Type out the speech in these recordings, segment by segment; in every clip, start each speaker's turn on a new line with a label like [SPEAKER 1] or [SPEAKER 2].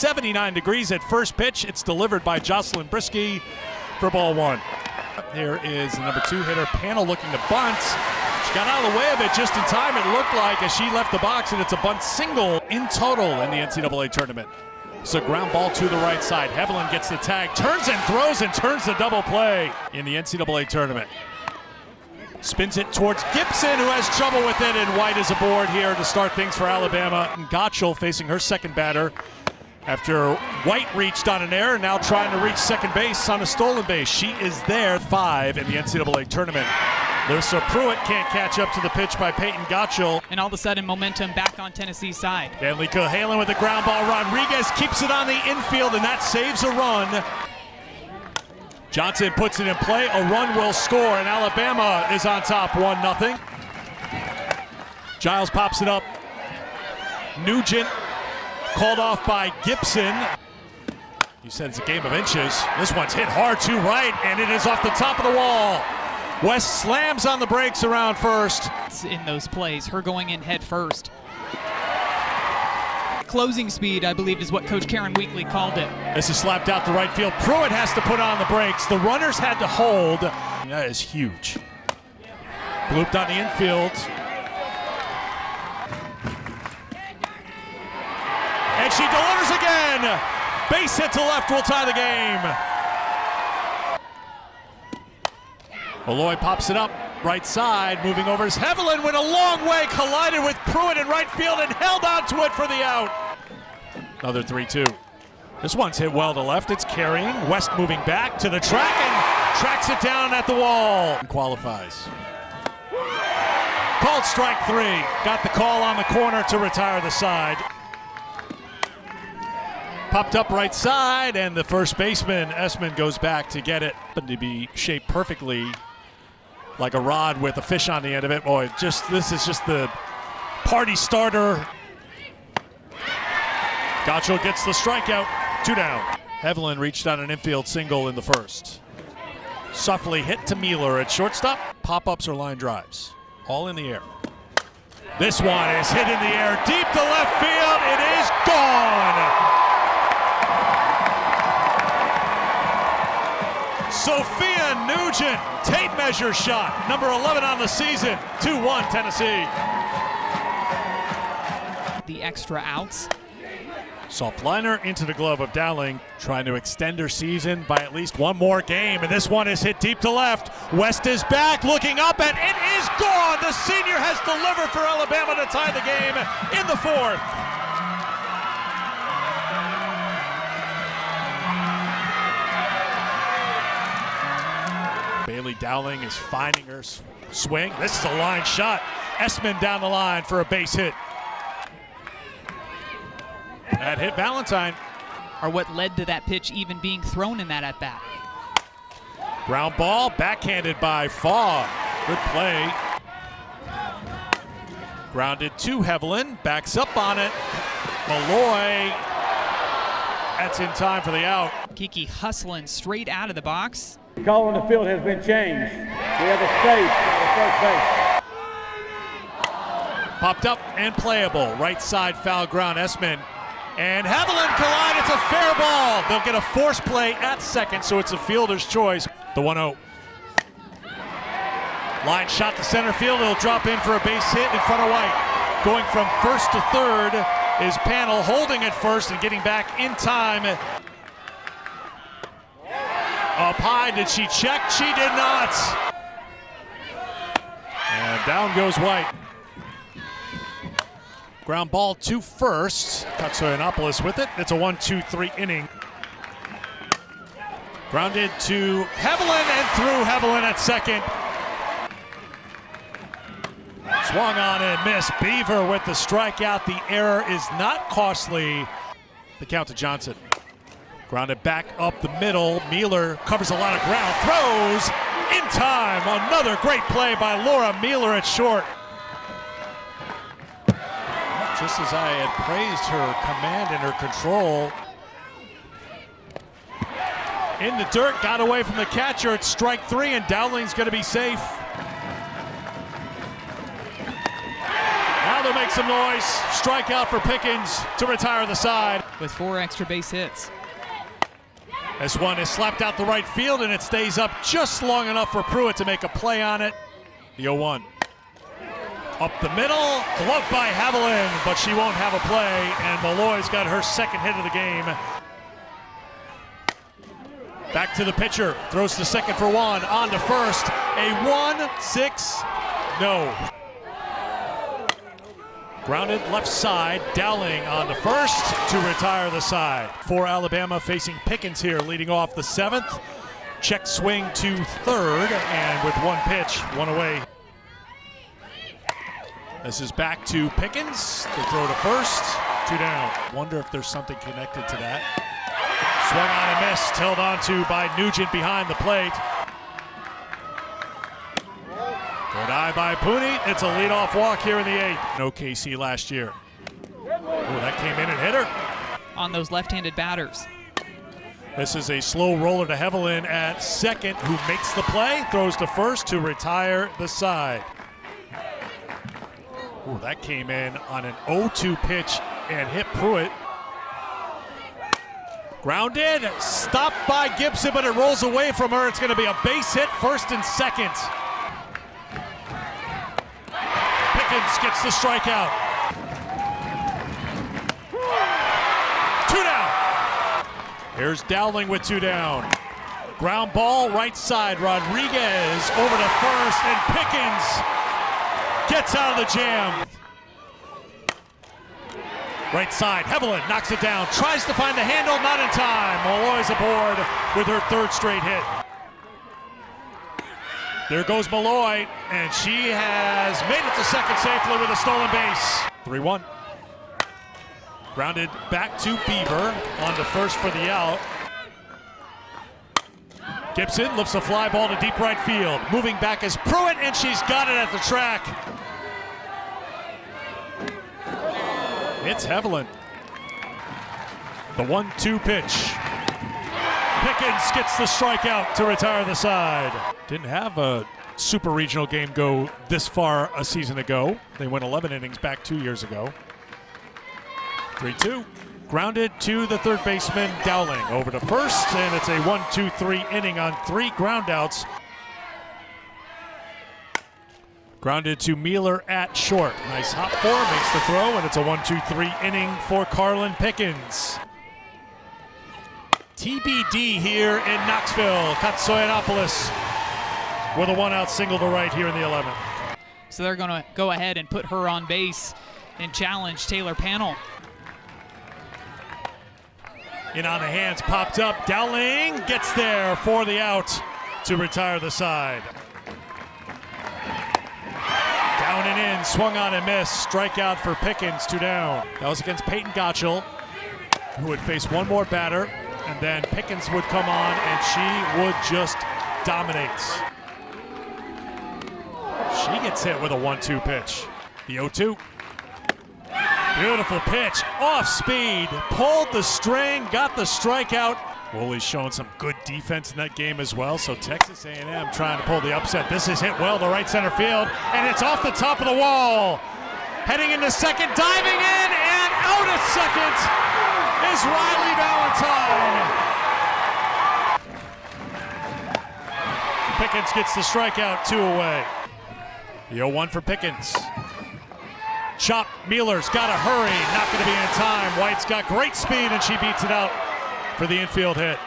[SPEAKER 1] 79 degrees at first pitch. It's delivered by Jocelyn Brisky for ball one. Here is the number 2 hitter, Panel, looking to bunt. She got out of the way of it just in time, it looked like, as she left the box, and it's a bunt single in total in the NCAA tournament. So ground ball to the right side. Hevelin gets the tag, turns and throws and turns the double play in the NCAA tournament. Spins it towards Gibson, who has trouble with it, and White is aboard here to start things for Alabama. Gottschall facing her second batter after White reached on an error, now trying to reach second base on a stolen base. She is there, 5 in the NCAA tournament. Larissa Pruitt can't catch up to the pitch by Peyton Gottschall.
[SPEAKER 2] And all of a sudden, momentum back on Tennessee's side.
[SPEAKER 1] Stanley Cohalan with the ground ball. Rodriguez keeps it on the infield, and that saves a run. Johnson puts it in play. A run will score, and Alabama is on top 1-0. Giles pops it up. Nugent called off by Gibson. You said it's a game of inches. This one's hit hard to right, and it is off the top of the wall. West slams on the brakes around first.
[SPEAKER 2] In those plays, her going in head first. Closing speed, I believe, is what Coach Karen Weekly called it.
[SPEAKER 1] This is slapped out to right field. Pruitt has to put on the brakes. The runners had to hold. That is huge. Blooped on the infield. And she delivers again. Base hit to left will tie the game. Malloy pops it up, right side, moving over as Hevelin went a long way, collided with Pruitt in right field and held on to it for the out. Another 3-2. This one's hit well to left, it's carrying. West moving back to the track and tracks it down at the wall. Qualifies. Called strike 3. Got the call on the corner to retire the side. Popped up right side, and the first baseman, Essman, goes back to get it. But to be shaped perfectly like a rod with a fish on the end of it. Boy, this is just the party starter. Gottschall gets the strikeout, 2 down. Hevelin reached on an infield single in the first. Softly hit to Mueller at shortstop. Pop-ups or line drives, all in the air. This one is hit in the air, deep to left field. It is gone. Sophia Nugent, tape measure shot, number 11 on the season, 2-1 Tennessee.
[SPEAKER 2] The extra outs.
[SPEAKER 1] Soft liner into the glove of Dowling, trying to extend her season by at least one more game, and this one is hit deep to left. West is back, looking up, and it is gone. The senior has delivered for Alabama to tie the game in the 4th. Bailey Dowling is finding her swing. This is a line shot. Essman down the line for a base hit. That hit Valentine.
[SPEAKER 2] Or what led to that pitch even being thrown in that at-bat.
[SPEAKER 1] Ground ball, backhanded by Faw. Good play. Grounded to Hevelin, backs up on it. Malloy, that's in time for the out.
[SPEAKER 2] Kiki hustling straight out of the box.
[SPEAKER 3] The call on the field has been changed. We have a safe at first base.
[SPEAKER 1] Popped up and playable. Right side foul ground, Essman. And Hevelin collide, it's a fair ball. They'll get a force play at second, so it's a fielder's choice. The 1-0. Line shot to center field, it'll drop in for a base hit in front of White. Going from first to third is Panel, holding at first and getting back in time. Up high, did she check? She did not. And down goes White. Ground ball to first. Katsoyanopoulos with it. It's a 1-2-3 inning. Grounded to Hevelin and through Hevelin at second. Swung on and missed. Beaver with the strikeout. The error is not costly. The count to Johnson. Grounded back up the middle. Mueller covers a lot of ground. Throws in time. Another great play by Laura Mueller at short. Just as I had praised her command and her control. In the dirt, got away from the catcher. It's strike 3, and Dowling's going to be safe. Now It'll make some noise. Strikeout for Pickens to retire the side.
[SPEAKER 2] With 4 extra base hits.
[SPEAKER 1] This one is slapped out the right field, and it stays up just long enough for Pruitt to make a play on it. The 0-1. Up the middle, gloved by Haviland, but she won't have a play, and Malloy's got her second hit of the game. Back to the pitcher, throws to second for 1, on to first. A 1-6, no. Grounded left side, Dowling on to first to retire the side. For Alabama facing Pickens here, leading off the 7th. Check swing to third, and with 1 pitch, 1 away. This is back to Pickens. They throw to first, 2 down. Wonder if there's something connected to that. Swung on and missed, held on to by Nugent behind the plate. Good eye by Pooney. It's a leadoff walk here in the 8th. No KC last year. Ooh, that came in and hit her.
[SPEAKER 2] On those left-handed batters.
[SPEAKER 1] This is a slow roller to Haviland at second, who makes the play, throws to first to retire the side. Ooh, that came in on an 0-2 pitch and hit Pruitt. Grounded, stopped by Gibson, but it rolls away from her. It's going to be a base hit, first and second. Pickens gets the strikeout. 2 down. Here's Dowling with 2 down. Ground ball, right side. Rodriguez over to first, and Pickens gets out of the jam. Right side, Haviland knocks it down, tries to find the handle, not in time. Malloy's aboard with her 3rd straight hit. There goes Malloy, and she has made it to second safely with a stolen base. 3-1. Grounded back to Beaver, on to first for the out. Gibson lifts a fly ball to deep right field. Moving back is Pruitt, and she's got it at the track. It's Haviland. The 1-2 pitch. Pickens gets the strikeout to retire the side. Didn't have a Super Regional game go this far a season ago. They went 11 innings back 2 years ago. 3-2. Grounded to the third baseman, Dowling. Over to first, and it's a 1-2-3 inning on 3 groundouts. Grounded to Mealer at short. Nice hop for, makes the throw, and it's a 1-2-3 inning for Carlin Pickens. TBD here in Knoxville. Katsoyanopoulos with a 1-out single to right here in the 11th.
[SPEAKER 2] So they're going to go ahead and put her on base and challenge Taylor Panel.
[SPEAKER 1] In on the hands, popped up. Dowling gets there for the out to retire the side. Down and in, swung on and missed. Strikeout for Pickens, 2 down. That was against Peyton Gottschall, who would face one more batter, and then Pickens would come on and she would just dominate. She gets hit with a 1-2 pitch. The 0-2. Beautiful pitch, off speed, pulled the string, got the strikeout. Woolley's showing some good defense in that game as well, so Texas A&M trying to pull the upset. This is hit well to right center field, and it's off the top of the wall. Heading into second, diving in, and out at second is Riley Valentine. Pickens gets the strikeout, 2 away. The 0-1 for Pickens. Chop, Mealer's got to hurry, not going to be in time. White's got great speed, and she beats it out for the infield hit.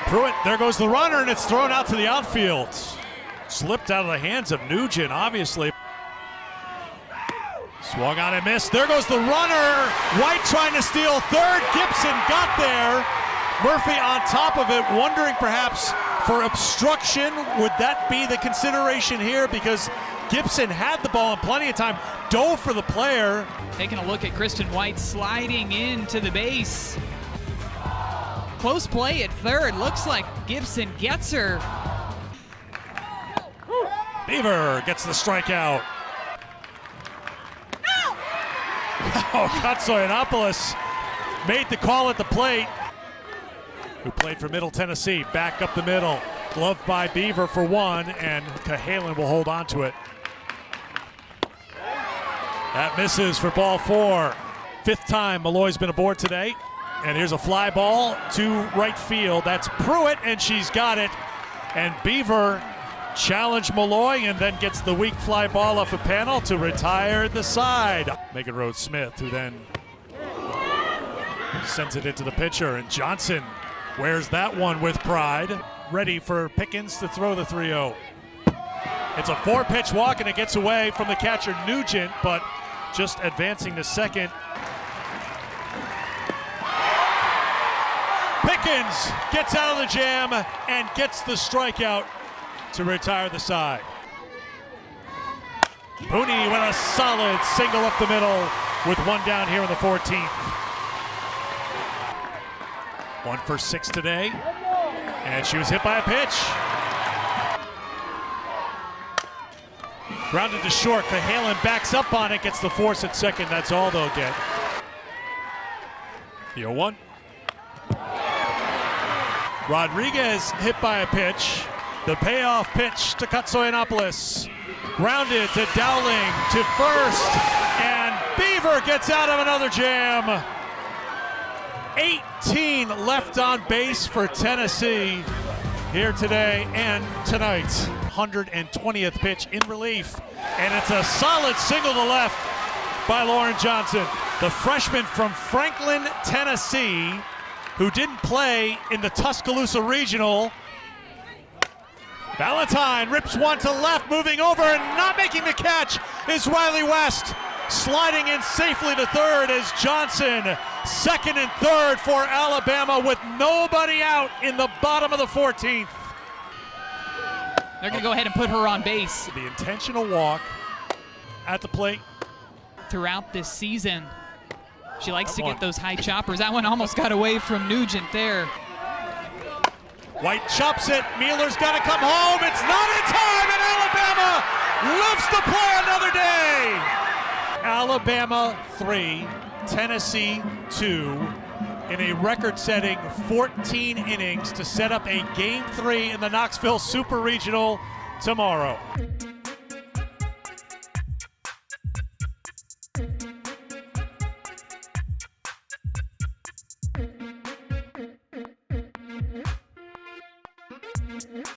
[SPEAKER 1] Pruitt, there goes the runner, and it's thrown out to the outfield. Slipped out of the hands of Nugent, obviously. Swung on and missed. There goes the runner. White trying to steal third. Gibson got there. Murphy on top of it, wondering perhaps for obstruction. Would that be the consideration here? Because Gibson had the ball in plenty of time, dove for the player.
[SPEAKER 2] Taking a look at Kristen White sliding into the base. Close play at third. Looks like Gibson gets her.
[SPEAKER 1] Beaver gets the strikeout. Oh, Katsoyanopoulos made the call at the plate. Who played for Middle Tennessee, back up the middle. Gloved by Beaver for 1, and Cahalan will hold on to it. That misses for ball 4. 5th time Malloy's been aboard today. And here's a fly ball to right field. That's Pruitt, and she's got it. And Beaver challenged Malloy and then gets the weak fly ball off a panel to retire the side. Megan Rhodes-Smith, who then sends it into the pitcher. And Johnson wears that one with pride. Ready for Pickens to throw the 3-0. It's a 4-pitch walk, and it gets away from the catcher Nugent, but just advancing to second. Pickens gets out of the jam and gets the strikeout to retire the side. Booney with a solid single up the middle with one down here in the 14th. 1 for 6 today, and she was hit by a pitch. Grounded to short. Cahalan backs up on it, gets the force at second. That's all they'll get. The 0-1. Rodriguez hit by a pitch. The payoff pitch to Katsoyanopoulos. Grounded to Dowling to first, and Beaver gets out of another jam. 18 left on base for Tennessee here today and tonight. 120th pitch in relief, and it's a solid single to left by Lauren Johnson, the freshman from Franklin, Tennessee, who didn't play in the Tuscaloosa Regional. Valentine rips one to left, moving over and not making the catch is Riley West. Sliding in safely to third is Johnson. Second and third for Alabama with nobody out in the bottom of the 14th.
[SPEAKER 2] They're going to go ahead and put her on base.
[SPEAKER 1] The intentional walk at the plate.
[SPEAKER 2] Throughout this season, she likes to get those high choppers. That one almost got away from Nugent there.
[SPEAKER 1] White chops it. Mueller's got to come home. It's not in time, and Alabama lives to play another day. Alabama 3, Tennessee 2. In a record-setting 14 innings to set up a Game 3 in the Knoxville Super Regional tomorrow.